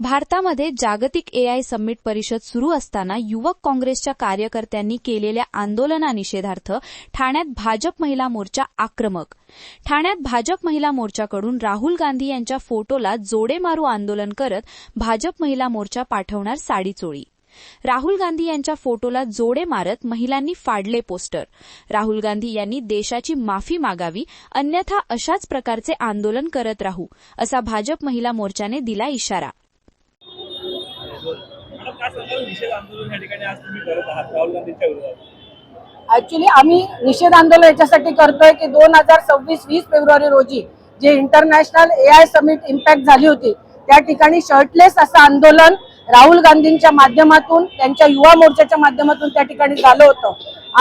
भारतामध्ये जागतिक AI summit परिषद सुरू असताना युवक काँग्रेसच्या कार्यकर्त्यांनी केलेल्या आंदोलनानिषेधार्थ ठाण्यात भाजप महिला मोर्चा आक्रमक। ठाण्यात भाजप महिला मोर्चाकडून राहुल गांधी यांच्या फोटोला जोडे मारू आंदोलन करत भाजप महिला मोर्चा पाठवणार साडी चोळी। राहुल गांधी यांच्या फोटोला जोडे मारत महिलांनी फाडले पोस्टर। राहुल गांधी यांनी देशाची माफी मागावी, अन्यथा अशाच प्रकारचे आंदोलन करत राहू, असा भाजप महिला मोर्चाने दिला इशारा। ऍक्च्युली आम्ही निषेध आंदोलन याच्यासाठी करतोय की 2026-20 फेब्रुवारी रोजी जे इंटरनॅशनल एआय समिट इम्पॅक्ट झाली होती त्या ठिकाणी शर्टलेस असं आंदोलन राहुल गांधींच्या माध्यमातून त्यांच्या युवा मोर्चाच्या माध्यमातून त्या ठिकाणी झालं होतं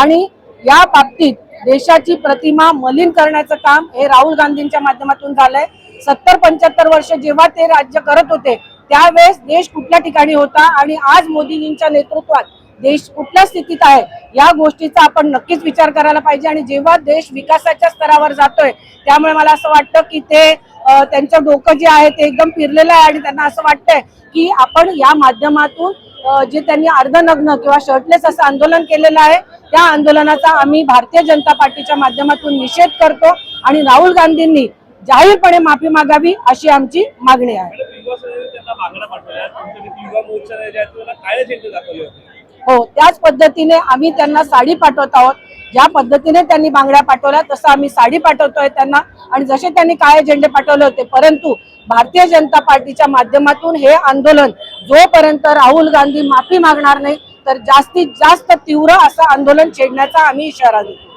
आणि या बाबतीत देशाची प्रतिमा मलिन करण्याचं काम हे राहुल गांधींच्या माध्यमातून झालंय। 70-75 वर्ष जेव्हा ते राज्य करत होते त्यावेळेस देश कुठल्या ठिकाणी होता आणि आज मोदींच्या नेतृत्वात देश कुठल्या स्थितीत आहे या गोष्टीचा आपण नक्कीच विचार करायला पाहिजे। आणि जेव्हा देश विकासाच्या स्तरावर जातोय त्यामुळे मला असं वाटतं की ते त्यांचं डोकं जे आहे ते एकदम फिरलेलं आहे आणि त्यांना असं वाटतंय की आपण या माध्यमातून जे त्यांनी अर्धनग्न किंवा शर्टलेस असं आंदोलन केलेलं आहे त्या आंदोलनाचा आम्ही भारतीय जनता पार्टीच्या माध्यमातून निषेध करतो आणि राहुल गांधींनी जाहीरपणे माफी मागावी अशी आमची मागणी आहे। हो, त्याच पद्धतीने आम्ही त्यांना साडी पाठवत आहोत। ज्या पद्धतीने त्यांनी बांगड्या पाठवल्या तसं आम्ही साडी पाठवतोय त्यांना आणि जसे त्यांनी काळे झेंडे पाठवले होते, परंतु भारतीय जनता पार्टीच्या माध्यमातून हे आंदोलन जोपर्यंत राहुल गांधी माफी मागणार नाही तर जास्तीत जास्त तीव्र असं आंदोलन छेडण्याचा आम्ही इशारा देतो।